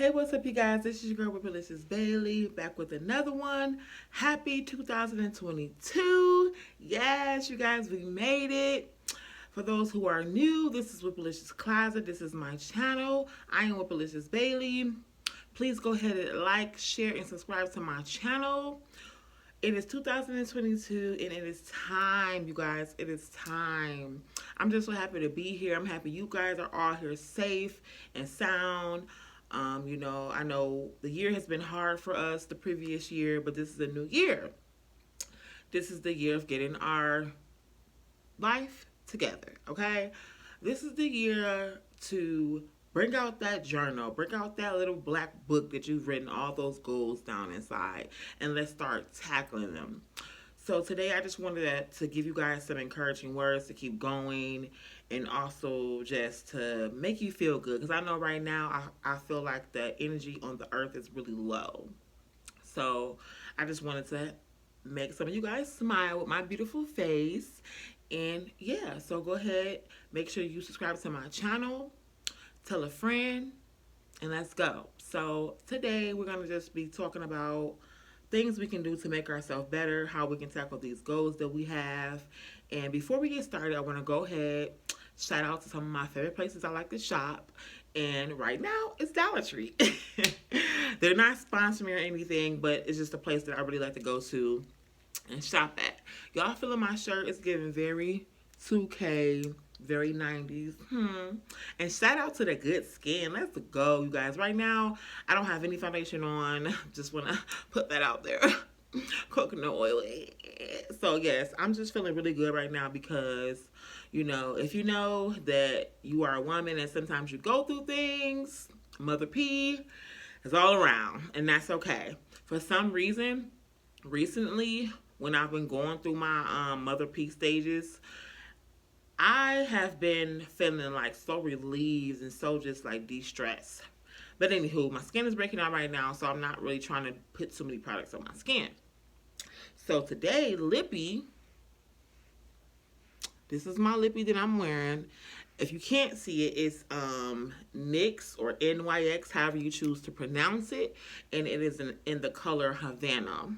Hey, what's up, you guys? This is your girl, Whipalicious Bailey, back with another one. Happy 2022. Yes, you guys, we made it. For those who are new, this is Whipalicious Closet. This is my channel. I am Whipalicious Bailey. Please go ahead and like, share, and subscribe to my channel. It is 2022 and it is time, you guys. It is time. I'm just so happy to be here. I'm happy you guys are all here safe and sound. I know the year has been hard for us the previous year, but this is a new year. This is the year of getting our life together, okay? This is the year to bring out that journal, bring out that little black book that you've written all those goals down inside, and let's start tackling them. So today I just wanted to give you guys some encouraging words to keep going and also just to make you feel good. Because I know right now I feel like the energy on the earth is really low. So I just wanted to make some of you guys smile with my beautiful face. And yeah, so go ahead, make sure you subscribe to my channel, tell a friend, and let's go. So today we're going to just be talking about things we can do to make ourselves better, how we can tackle these goals that we have. And before we get started, I want to go ahead, shout out to some of my favorite places I like to shop. And right now, it's Dollar Tree. They're not sponsoring me or anything, but it's just a place that I really like to go to and shop at. Y'all feeling my shirt? It's giving very 2K, very 90s. And shout out to the good skin. Let's go, you guys. Right now, I don't have any foundation on. Just want to put that out there. Coconut oil. So, yes, I'm just feeling really good right now because, if you know that you are a woman and sometimes you go through things, Mother P is all around. And that's okay. For some reason, recently, when I've been going through my Mother P stages, I have been feeling like so relieved and so just like de-stressed. But anywho, my skin is breaking out right now, so I'm not really trying to put too many products on my skin. So today, Lippy, this is my Lippy that I'm wearing. If you can't see it, it's NYX or NYX, however you choose to pronounce it. And it is in the color Havana.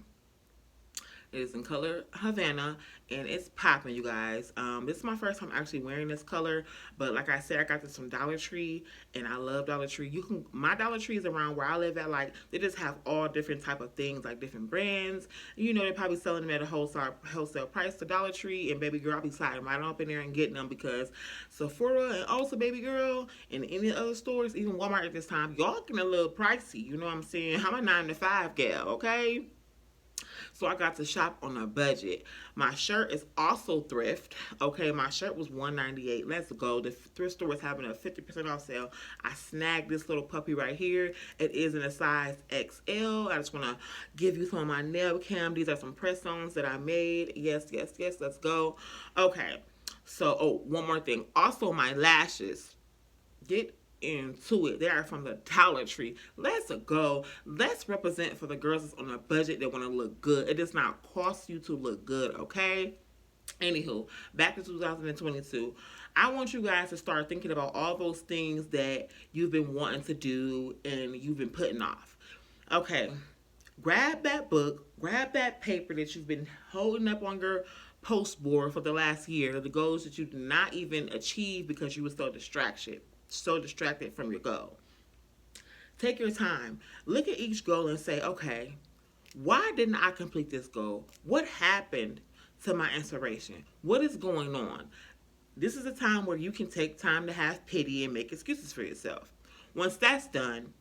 It is in color Havana, and it's popping, you guys. This is my first time actually wearing this color, but like I said, I got this from Dollar Tree, and I love Dollar Tree. My Dollar Tree is around where I live at. Like, they just have all different type of things, like different brands. They're probably selling them at a wholesale price to Dollar Tree, and baby girl, I'll be sliding right up in there and getting them because Sephora and also baby girl and any other stores, even Walmart at this time, y'all getting a little pricey. You know what I'm saying? I'm a 9 to 5 gal, okay? So I got to shop on a budget. My shirt is also thrift. Okay, my shirt was $198. Let's go. The thrift store was having a 50% off sale. I snagged this little puppy right here. It is in a size XL. I just want to give you some of my nail cam. These are some press-ons that I made. Yes, yes, yes. Let's go. Okay. So, one more thing. Also, my lashes. Get into it. They are from the Dollar Tree. Let's go. Let's represent for the girls that's on a budget that want to look good. It does not cost you to look good, okay? Anywho, back to 2022. I want you guys to start thinking about all those things that you've been wanting to do and you've been putting off. Okay, grab that book, grab that paper that you've been holding up on your post board for the last year, the goals that you did not even achieve because you were so distracted from your goal. Take your time. Look at each goal and say, okay, why didn't I complete this goal? What happened to my inspiration? What is going on? This is a time where you can take time to have pity and make excuses for yourself. Once that's done,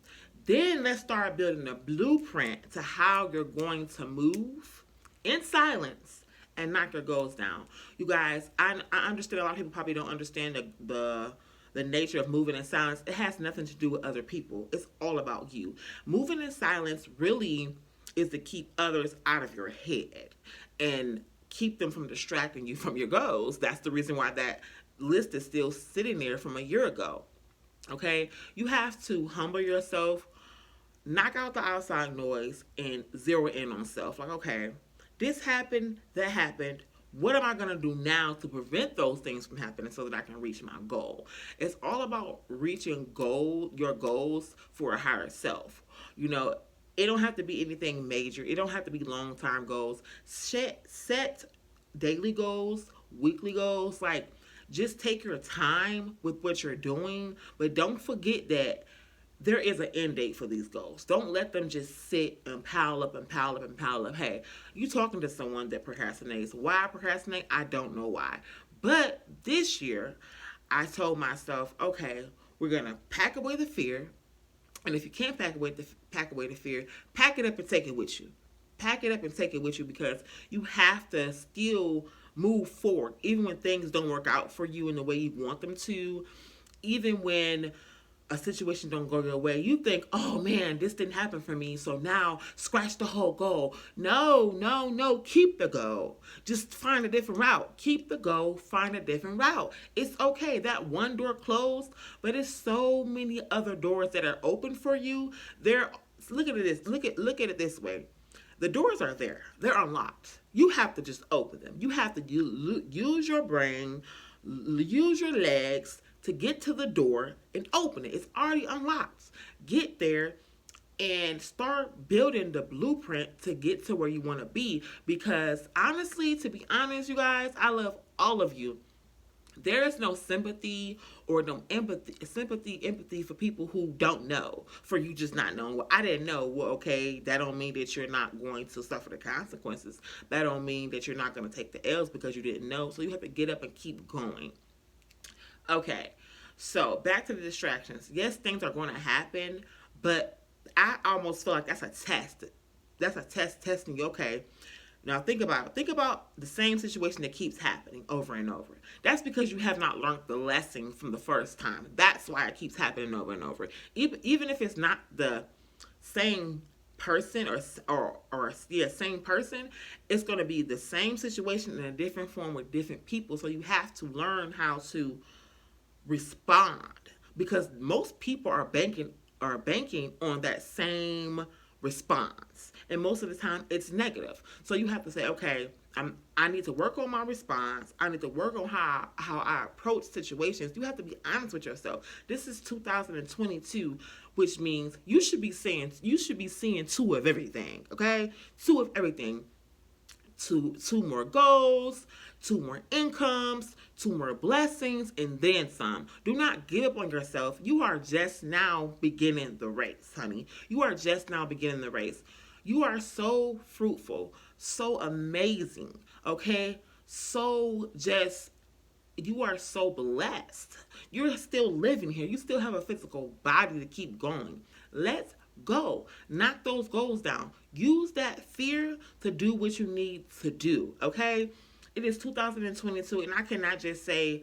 then let's start building a blueprint to how you're going to move in silence and knock your goals down. You guys, I understand a lot of people probably don't understand the nature of moving in silence. It has nothing to do with other people. It's all about you. Moving in silence really is to keep others out of your head and keep them from distracting you from your goals. That's the reason why that list is still sitting there from a year ago. Okay? You have to humble yourself, knock out the outside noise, and zero in on self. Like, okay, this happened, that happened. What am I going to do now to prevent those things from happening so that I can reach my goal? It's all about reaching your goals for a higher self. You know, it don't have to be anything major. It don't have to be long-term goals. Set daily goals, weekly goals. Like, just take your time with what you're doing, but don't forget that there is an end date for these goals. Don't let them just sit and pile up and pile up and pile up. Hey, you talking to someone that procrastinates. Why I procrastinate? I don't know why. But this year, I told myself, okay, we're gonna pack away the fear. And if you can't pack away the fear, pack it up and take it with you. Pack it up and take it with you, because you have to still move forward, even when things don't work out for you in the way you want them to, even when a situation don't go your way. You think, oh man, this didn't happen for me, so now scratch the whole goal. No, no, no. Keep the goal. Just find a different route. Keep the goal, find a different route. It's okay. That one door closed, but it's so many other doors that are open for you. Look at this. Look at it this way. The doors are there. They're unlocked. You have to just open them. You have to use your brain, use your legs to get to the door and open it. It's already unlocked. Get there and start building the blueprint to get to where you want to be. Because honestly, to be honest, you guys, I love all of you. There is no sympathy or no empathy for people who don't know, for you just not knowing. Well, I didn't know. Well, okay, that don't mean that you're not going to suffer the consequences. That don't mean that you're not going to take the L's because you didn't know. So you have to get up and keep going. Okay, so back to the distractions. Yes, things are going to happen, but I almost feel like that's a test. That's a test testing you. Okay, now think about the same situation that keeps happening over and over. That's because you have not learned the lesson from the first time. That's why it keeps happening over and over. Even if it's not the same person or same person, it's going to be the same situation in a different form with different people. So you have to learn how to respond, because most people are banking on that same response, and most of the time it's negative. So you have to say, okay, I need to work on my response. I need to work on how I approach situations. You have to be honest with yourself. This is 2022, which means you should be seeing two of everything. Okay, two of everything. Two more goals, two more incomes, two more blessings, and then some. Do not give up on yourself. You are just now beginning the race, honey. You are just now beginning the race. You are so fruitful, so amazing, okay? You are so blessed. You're still living here. You still have a physical body to keep going. Let's go. Knock those goals down. Use that fear to do what you need to do, okay? It is 2022, and I cannot just say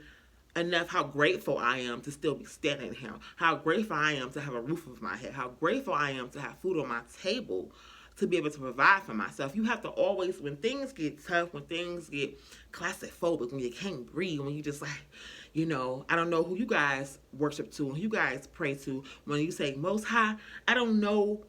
enough how grateful I am to still be standing here. How grateful I am to have a roof over my head. How grateful I am to have food on my table, to be able to provide for myself. You have to always, when things get tough, when things get claustrophobic, when you can't breathe, when you just like, I don't know who you guys worship to, who you guys pray to. When you say, Most High, I don't know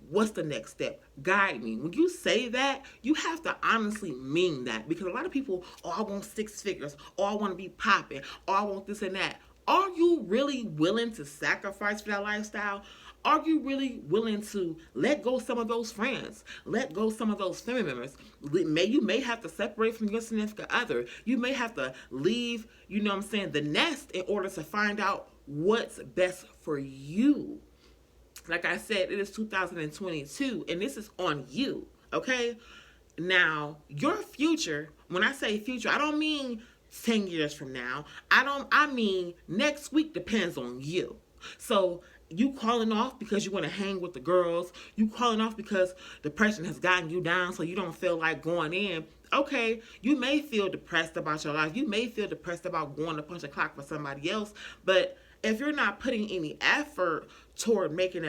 what's the next step. Guide me. When you say that, you have to honestly mean that. Because a lot of people, I want 6 figures. I want to be popping. I want this and that. Are you really willing to sacrifice for that lifestyle? Are you really willing to let go some of those friends? Let go some of those family members? You may have to separate from your significant other. You may have to leave, the nest in order to find out what's best for you. Like I said, it is 2022, and this is on you, okay? Now, your future, when I say future, I don't mean 10 years from now. I mean next week depends on you. So you calling off because you want to hang with the girls. You calling off because depression has gotten you down so you don't feel like going in. Okay, you may feel depressed about your life. You may feel depressed about going to punch a clock for somebody else. But if you're not putting any effort toward making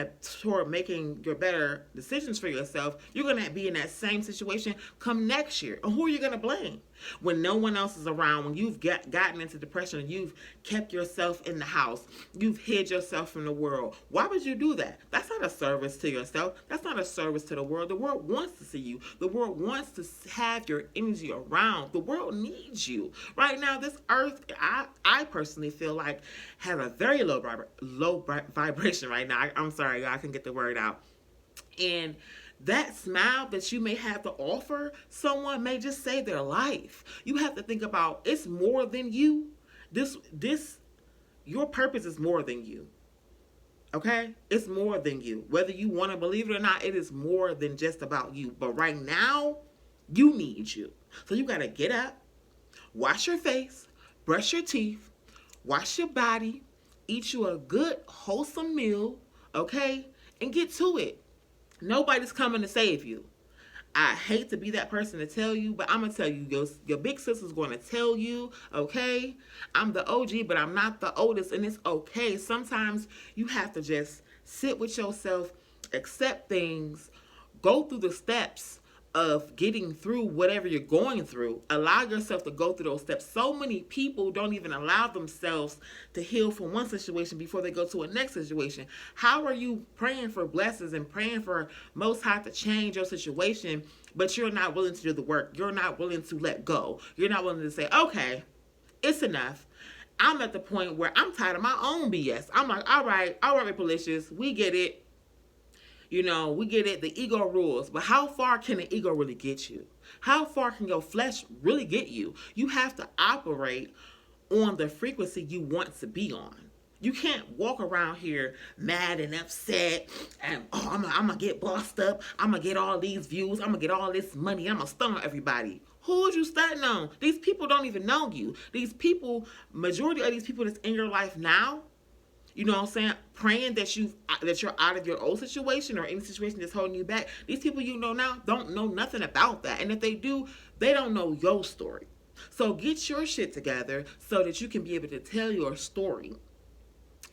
your better decisions for yourself, you're gonna be in that same situation come next year. And who are you gonna blame when no one else is around? When you've gotten into depression, you've kept yourself in the house, you've hid yourself from the world. Why would you do that? That's not a service to yourself. That's not a service to the world. The world wants to see you. The world wants to have your energy around. The world needs you right now. This earth, I personally feel like, has a very low vibration right now. I'm sorry, I can get the word out. And that smile that you may have to offer someone may just save their life. You have to think about, it's more than you. This your purpose is more than you. Okay? It's more than you. Whether you want to believe it or not, it is more than just about you. But right now, you need you. So you got to get up, wash your face, brush your teeth, wash your body, eat you a good, wholesome meal, okay? And get to it. Nobody's coming to save you. I hate to be that person to tell you, but I'm going to tell you, your big sister's going to tell you, okay? I'm the OG, but I'm not the oldest, and it's okay. Sometimes you have to just sit with yourself, accept things, go through the steps of getting through whatever you're going through. Allow yourself to go through those steps. So many people don't even allow themselves to heal from one situation before they go to a next situation. How are you praying for blessings and praying for Most High to change your situation, but you're not willing to do the work? You're not willing to let go. You're not willing to say, okay, it's enough. I'm at the point where I'm tired of my own BS. I'm like, all right, Whipalicious, we get it. You know, we get it. The ego rules. But how far can the ego really get you? How far can your flesh really get you? You have to operate on the frequency you want to be on. You can't walk around here mad and upset and, oh, I'm going to get bossed up. I'm going to get all these views. I'm going to get all this money. I'm going to stun on everybody. Who are you stunting on? These people don't even know you. These people, majority of these people that's in your life now, you know what I'm saying, praying that you're out of your old situation or any situation that's holding you back. These people you know now don't know nothing about that. And if they do, they don't know your story. So get your shit together so that you can be able to tell your story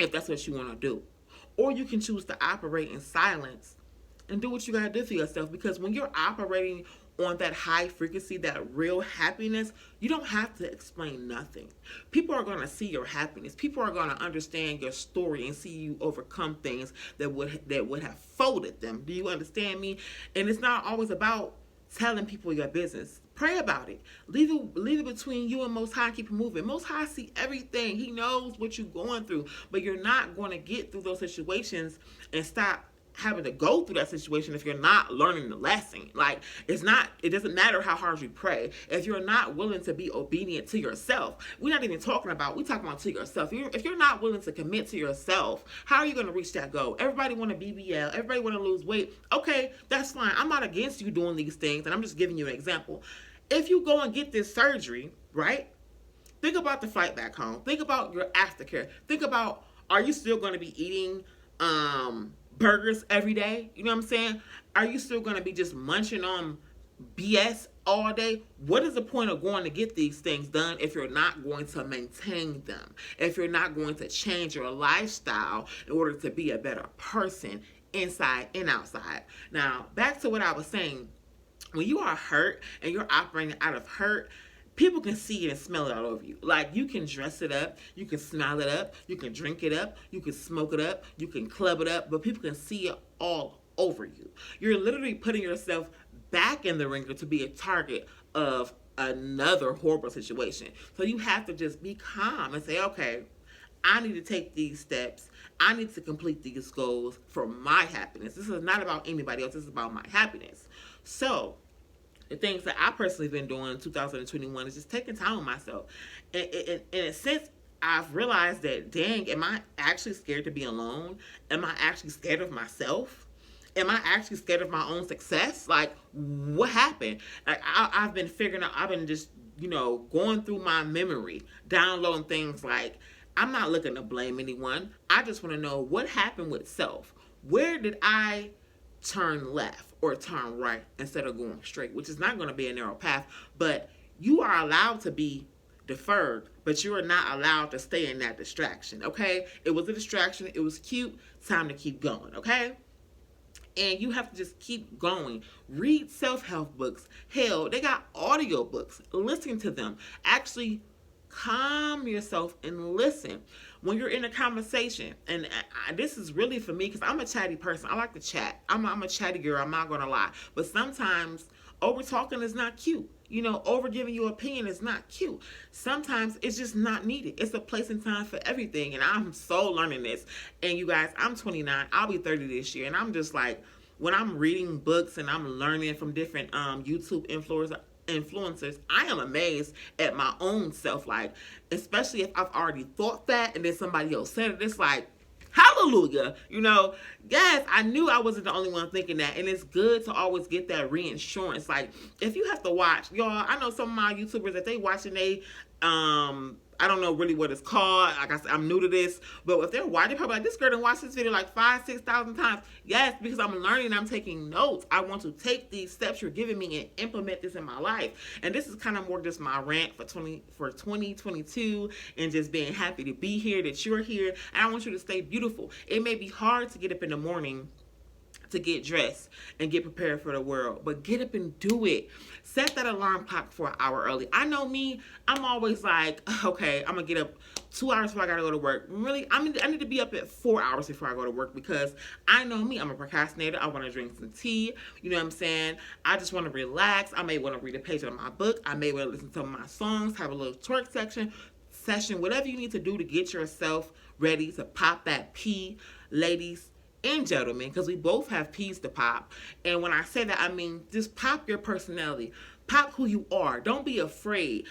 if that's what you want to do. Or you can choose to operate in silence and do what you got to do for yourself. Because when you're operating on that high frequency, that real happiness, you don't have to explain nothing. People are going to see your happiness. People are going to understand your story and see you overcome things that would have folded them. Do you understand me? And it's not always about telling people your business. Pray about it. Leave it between you and Most High and keep it moving. Most High see everything. He knows what you're going through. But you're not going to get through those situations and stop having to go through that situation if you're not learning the lesson. Like, it doesn't matter how hard you pray if you're not willing to be obedient to yourself. We're talking about to yourself. If you're not willing to commit to yourself, how are you going to reach that goal? Everybody want a BBL, everybody want to lose weight. Okay, that's fine. I'm not against you doing these things, and I'm just giving you an example. If you go and get this surgery, right, think about the flight back home. Think about your aftercare. Think about, are you still going to be eating burgers every day? You know what I'm saying? Are you still going to be just munching on BS all day? What is the point of going to get these things done if you're not going to maintain them? If you're not going to change your lifestyle in order to be a better person inside and outside? Now, back to what I was saying. When you are hurt and you're operating out of hurt, people can see it and smell it all over you. Like, you can dress it up, you can smile it up, you can drink it up, you can smoke it up, you can club it up, but people can see it all over you. You're literally putting yourself back in the ringer to be a target of another horrible situation. So you have to just be calm and say, okay, I need to take these steps. I need to complete these goals for my happiness. This is not about anybody else. This is about my happiness. So the things that I personally been doing in 2021 is just taking time with myself. And in a sense, I've realized that, dang, am I actually scared to be alone? Am I actually scared of myself? Am I actually scared of my own success? Like, what happened? Like, I've been figuring out, I've been just, going through my memory, downloading things like, I'm not looking to blame anyone. I just want to know what happened with self. Where did I turn left or turn right instead of going straight, which is not going to be a narrow path, but you are allowed to be deferred, but you are not allowed to stay in that distraction, okay? It was a distraction, it was cute, time to keep going, okay? And you have to just keep going. Read self-help books. Hell, they got audio books. Listen to them. Actually calm yourself and listen when you're in a conversation. And this is really for me because I'm a chatty person. I like to chat. I'm a chatty girl. I'm not gonna lie. But sometimes over talking is not cute. Over giving your opinion is not cute. Sometimes it's just not needed. It's a place and time for everything. And I'm so learning this. And you guys, I'm 29. I'll be 30 this year. And I'm just like, when I'm reading books and I'm learning from different YouTube influencers, I am amazed at my own self. Like, especially if I've already thought that and then somebody else said it, it's like, hallelujah. Yes, I knew I wasn't the only one thinking that. And it's good to always get that reinsurance. Like, if you have to watch, y'all, I know some of my YouTubers that they watch and they I don't know really what it's called. Like I said, I'm new to this, but if they're watching, they're probably like, this girl done watched this video like 5,000-6,000 times. Yes, because I'm learning, I'm taking notes. I want to take these steps you're giving me and implement this in my life. And this is kind of more just my rant for 2022 and just being happy to be here, that you're here. And I want you to stay beautiful. It may be hard to get up in the morning to get dressed and get prepared for the world, but get up and do it. Set that alarm clock for an hour early. I know me, I'm always like, okay, I'm gonna get up 2 hours before I gotta go to work. Really, I need to be up at 4 hours before I go to work because I know me, I'm a procrastinator. I want to drink some tea. You know what I'm saying? I just want to relax. I may want to read a page of my book. I may want to listen to some of my songs, have a little twerk session, whatever you need to do to get yourself ready to pop that pee, ladies and gentlemen, because we both have peas to pop. And when I say that, I mean just pop your personality, pop who you are. Don't be afraid.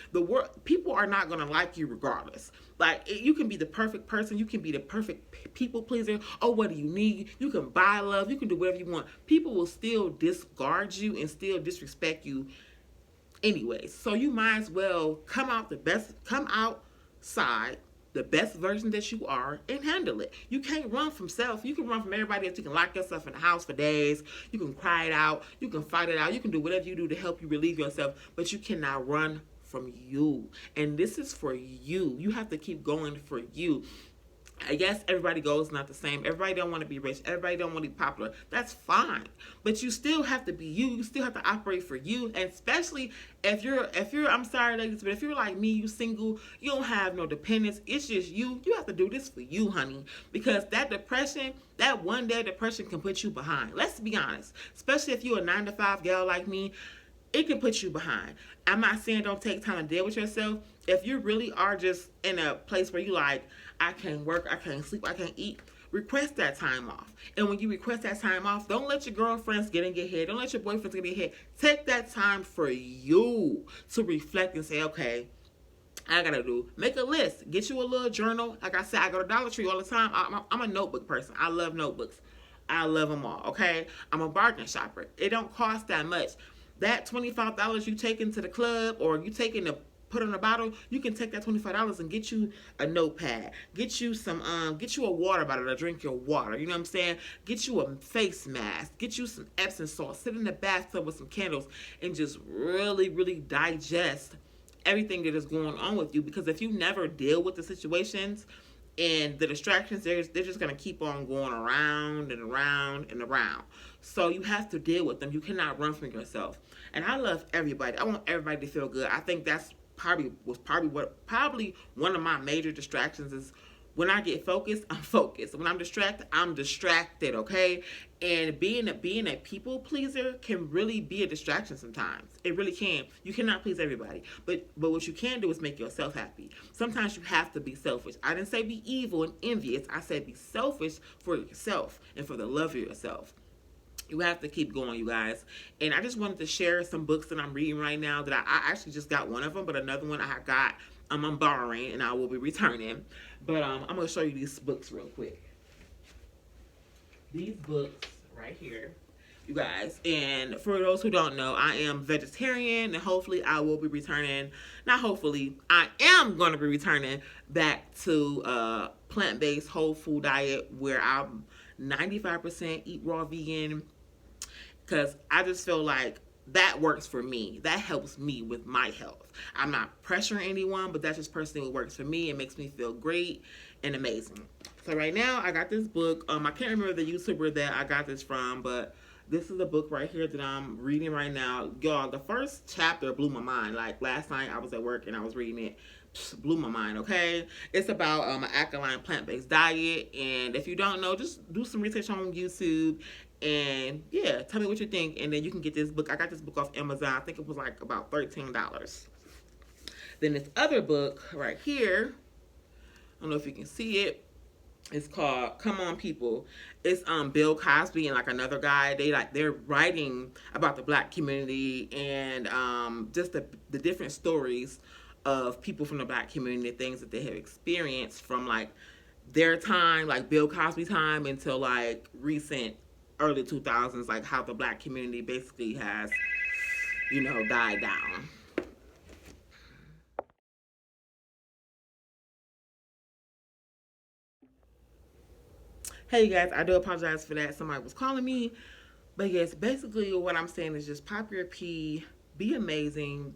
People are not gonna like you regardless. Like, you can be the perfect person, you can be the perfect people pleaser. Oh, what do you need? You can buy love, you can do whatever you want. People will still discard you and still disrespect you anyways. So you might as well come outside the best version that you are and handle it. You can't run from self. You can run from everybody else. You can lock yourself in the house for days. You can cry it out. You can fight it out. You can do whatever you do to help you relieve yourself, but you cannot run from you. And this is for you. You have to keep going for you. I guess everybody goes not the same. Everybody don't want to be rich. Everybody don't want to be popular. That's fine. But you still have to be you. You still have to operate for you. And especially if you're, I'm sorry ladies, but if you're like me, you single, you don't have no dependents. It's just you. You have to do this for you, honey. Because that depression, that one day depression can put you behind. Let's be honest. Especially if you're a 9-to-5 gal like me, it can put you behind. I'm not saying don't take time to deal with yourself. If you really are just in a place where you like, I can't work, I can't sleep, I can't eat, request that time off. And when you request that time off, don't let your girlfriends get in your head. Don't let your boyfriends get in your head. Take that time for you to reflect and say, okay, I gotta make a list. Get you a little journal. Like I said, I go to Dollar Tree all the time. I'm a notebook person. I love notebooks. I love them all, okay? I'm a bargain shopper. It don't cost that much. That $25 you take into the club or you take in the put on a bottle, you can take that $25 and get you a notepad, get you a water bottle to drink your water, you know what I'm saying? Get you a face mask, get you some Epsom salt, sit in the bathtub with some candles and just really, really digest everything that is going on with you. Because if you never deal with the situations and the distractions, they're just going to keep on going around and around and around. So you have to deal with them. You cannot run from yourself. And I love everybody. I want everybody to feel good. I think that's probably one of my major distractions is when I get focused, I'm focused. When I'm distracted, I'm distracted, okay? And being a people pleaser can really be a distraction sometimes. It really can. You cannot please everybody. But what you can do is make yourself happy. Sometimes you have to be selfish. I didn't say be evil and envious. I said be selfish for yourself and for the love of yourself. You have to keep going, you guys. And I just wanted to share some books that I'm reading right now that I actually just got one of them, but another one I got, I'm borrowing and I will be returning. But I'm going to show you these books real quick. These books right here, you guys. And for those who don't know, I am vegetarian and hopefully I will be returning, not hopefully, I am going to be returning back to plant-based whole food diet where I'm 95% eat raw vegan. Because I just feel like that works for me. That helps me with my health. I'm not pressuring anyone, but that's just personally what works for me. It makes me feel great and amazing. So right now I got this book. I can't remember the YouTuber that I got this from, but this is the book right here that I'm reading right now. Y'all, the first chapter blew my mind. Like last night I was at work and I was reading it. Blew my mind, okay? It's about an alkaline plant-based diet. And if you don't know, just do some research on YouTube. And yeah, tell me what you think. And then you can get this book. I got this book off Amazon. I think it was like about $13. Then this other book right here, I don't know if you can see it. It's called Come On People. It's Bill Cosby and like another guy. They're writing about the black community and just the different stories of people from the black community, things that they have experienced from like their time, like Bill Cosby time, until like recent early 2000s, like how the black community basically has, died down. Hey, you guys, I do apologize for that. Somebody was calling me. But yes, basically what I'm saying is just pop your pee, be amazing,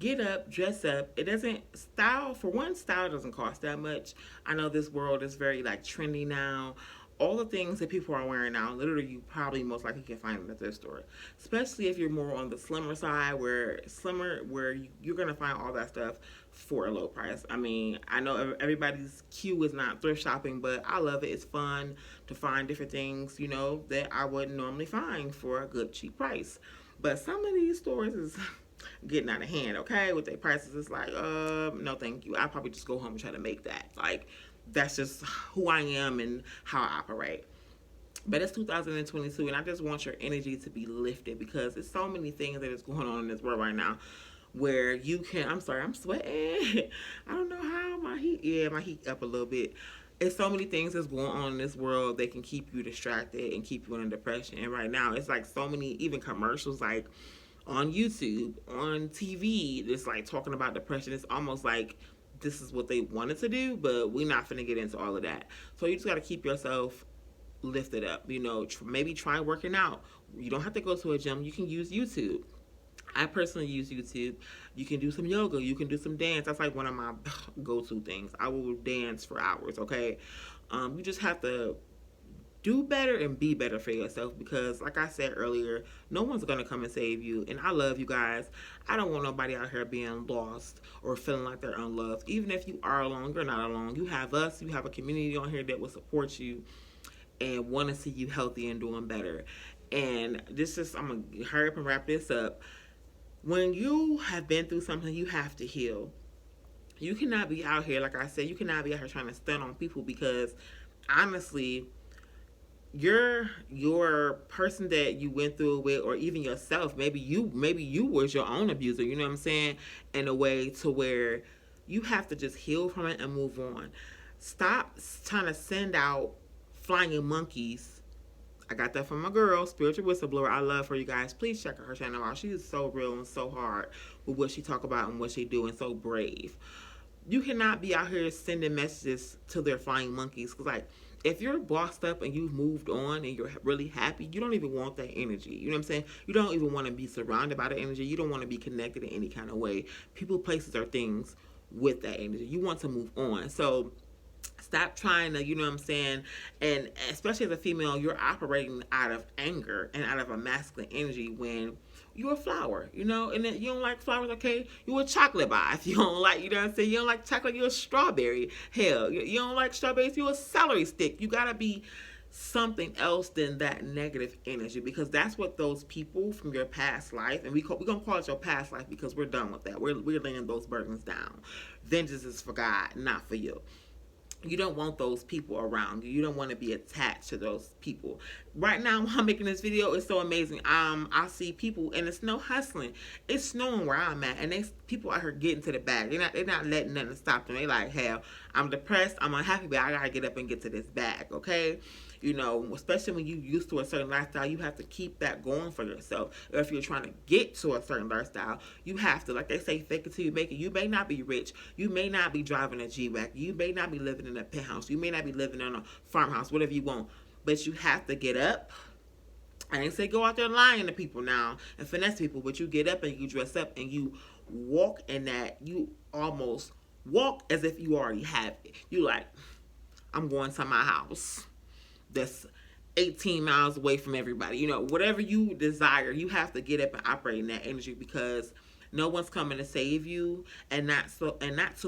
get up, dress up. It doesn't style for one, style doesn't cost that much. I know this world is very like trendy now. All the things that people are wearing now, literally you probably most likely can find them at their store. Especially if you're more on the slimmer side, where you're gonna find all that stuff for a low price. I mean, I know everybody's cue is not thrift shopping, but I love it. It's fun to find different things, that I wouldn't normally find for a good cheap price. But some of these stores is getting out of hand, okay, with their prices. It's like, no thank you. I probably just go home and try to make that. Like, that's just who I am and how I operate. But it's 2022, and I just want your energy to be lifted because there's so many things that is going on in this world right now where you can. I'm sorry, I'm sweating. I don't know how my heat up a little bit. It's so many things that's going on in this world that can keep you distracted and keep you in a depression. And right now, it's like so many, even commercials, like on YouTube, on TV, just like talking about depression. It's almost like this is what they wanted to do, but we're not finna get into all of that. So you just got to keep yourself lifted up. Maybe try working out. You don't have to go to a gym. You can use YouTube. I personally use YouTube. You can do some yoga. You can do some dance. That's like one of my go-to things. I will dance for hours, okay? You just have to do better and be better for yourself because like I said earlier, no one's gonna come and save you. And I love you guys. I don't want nobody out here being lost or feeling like they're unloved. Even if you are alone, you're not alone. You have us. You have a community on here that will support you and want to see you healthy and doing better. And I'm gonna hurry up and wrap this up. When you have been through something, you have to heal. You cannot be out here, like I said, you cannot be out here trying to stun on people because honestly, your person that you went through it with, or even yourself, maybe you was your own abuser, you know what I'm saying, in a way to where you have to just heal from it and move on. Stop trying to send out flying monkeys. I got that from my girl, Spiritual Whistleblower. I love her, you guys. Please check her channel out. She is so real and so hard with what she talk about and what she do, and so brave. You cannot be out here sending messages to their flying monkeys because, like, if you're bossed up and you've moved on and you're really happy, you don't even want that energy. You know what I'm saying? You don't even want to be surrounded by the energy. You don't want to be connected in any kind of way. People, places, or things with that energy. You want to move on. So stop trying to, you know what I'm saying? And especially as a female, you're operating out of anger and out of a masculine energy when you're a flower, and then you don't like flowers, okay? You're a chocolate bar. If you don't like, you know what I'm saying? You don't like chocolate, you're a strawberry. Hell, you don't like strawberries, you're a celery stick. You gotta be something else than that negative energy because that's what those people from your past life, and we're gonna call it your past life because we're done with that. We're laying those burdens down. Vengeance is for God, not for you. You don't want those people around you. You don't want to be attached to those people. Right now, while I'm making this video, it's so amazing. I see people, and it's no hustling. It's snowing where I'm at, and people out here getting to the bag. They're not letting nothing stop them. They like, hell, I'm depressed, I'm unhappy, but I gotta get up and get to this bag, okay? Especially when you used to a certain lifestyle, you have to keep that going for yourself. Or if you're trying to get to a certain lifestyle, you have to, like they say, fake it till you make it. You may not be rich. You may not be driving a G-Wagon. You may not be living in a penthouse. You may not be living in a farmhouse, whatever you want. But you have to get up I ain't say go out there lying to people now and finesse people, but you get up and you dress up and you walk in that. You almost walk as if you already have it. You like, I'm going to my house that's 18 miles away from everybody. You know, whatever you desire, you have to get up and operate in that energy, because no one's coming to save you, and not so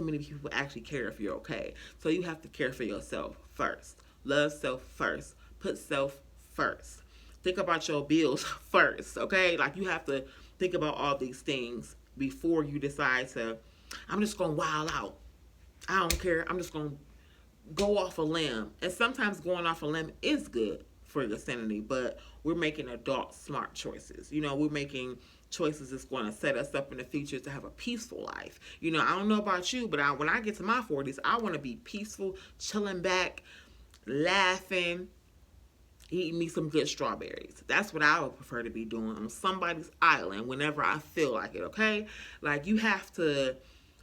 many people actually care if you're okay. So you have to care for yourself first. Love self first. Put self first. Think about your bills first, okay? Like, you have to think about all these things before you decide to, I'm just going to wild out. I don't care. I'm just going to go off a limb. And sometimes going off a limb is good for your sanity, but we're making adult smart choices. You know, we're making choices that's going to set us up in the future to have a peaceful life. You know, I don't know about you, but when I get to my 40s, I want to be peaceful, chilling back, laughing, eating me some good strawberries. That's what I would prefer to be doing on somebody's island whenever I feel like it, okay? Like, you have to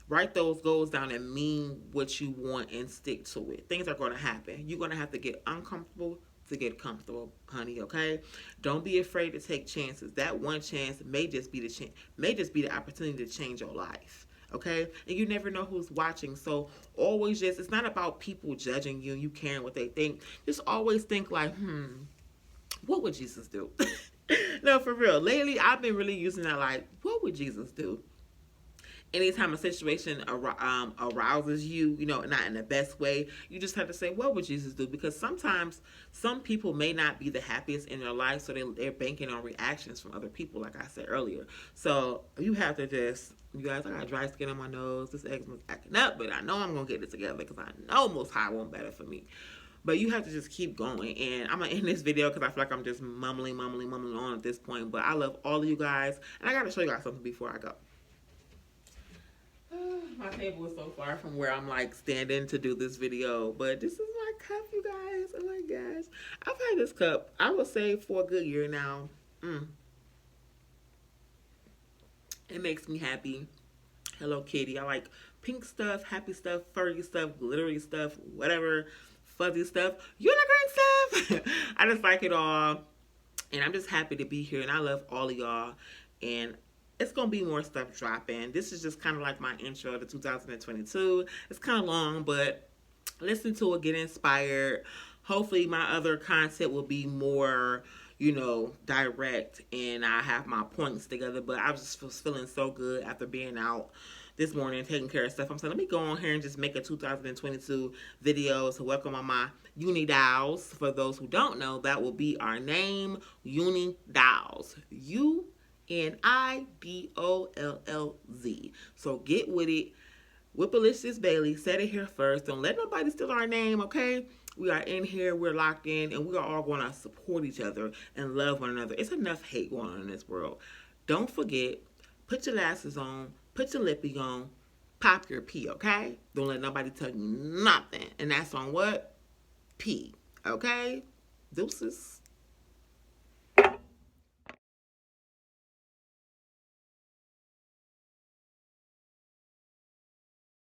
write those goals down and mean what you want and stick to it. Things are going to happen. You're going to have to get uncomfortable to get comfortable, honey, okay? Don't be afraid to take chances. That one chance may just be the opportunity to change your life. Okay? And you never know who's watching. So always it's not about people judging you and you caring what they think. Just always think like, what would Jesus do? No, for real. Lately, I've been really using that, like, what would Jesus do? Anytime a situation arouses you, you know, not in the best way, you just have to say, what would Jesus do? Because sometimes some people may not be the happiest in their life, so they're banking on reactions from other people, like I said earlier. So you have to just, you guys, I got dry skin on my nose. This eczema's acting up, but I know I'm going to get it together because I know Most High won't better for me. But you have to just keep going. And I'm going to end this video because I feel like I'm just mumbling on at this point. But I love all of you guys. And I got to show you guys something before I go. My table is so far from where I'm like standing to do this video, but this is my cup, you guys. Oh my gosh, I've had this cup, I would say, for a good year now. It makes me happy. Hello Kitty. I like pink stuff, happy stuff, furry stuff, glittery stuff, whatever, fuzzy stuff, unicorn stuff. I just like it all, and I'm just happy to be here, and I love all of y'all. And it's going to be more stuff dropping. This is just kind of like my intro to 2022. It's kind of long, but listen to it, get inspired. Hopefully my other content will be more, you know, direct, and I have my points together. But I was just feeling so good after being out this morning taking care of stuff. I'm saying, let me go on here and just make a 2022 video to welcome on my Uni Dolls. For those who don't know, that will be our name, Uni Dolls. UNIDOLLZ. So get with it. Whipalicious Bailey said it here first. Don't let nobody steal our name, okay? We are in here, we're locked in, and we are all going to support each other and love one another. It's enough hate going on in this world. Don't forget, put your glasses on, put your lippy on, pop your pee, okay? Don't let nobody tell you nothing. And that's on what? Pee, okay? Deuces.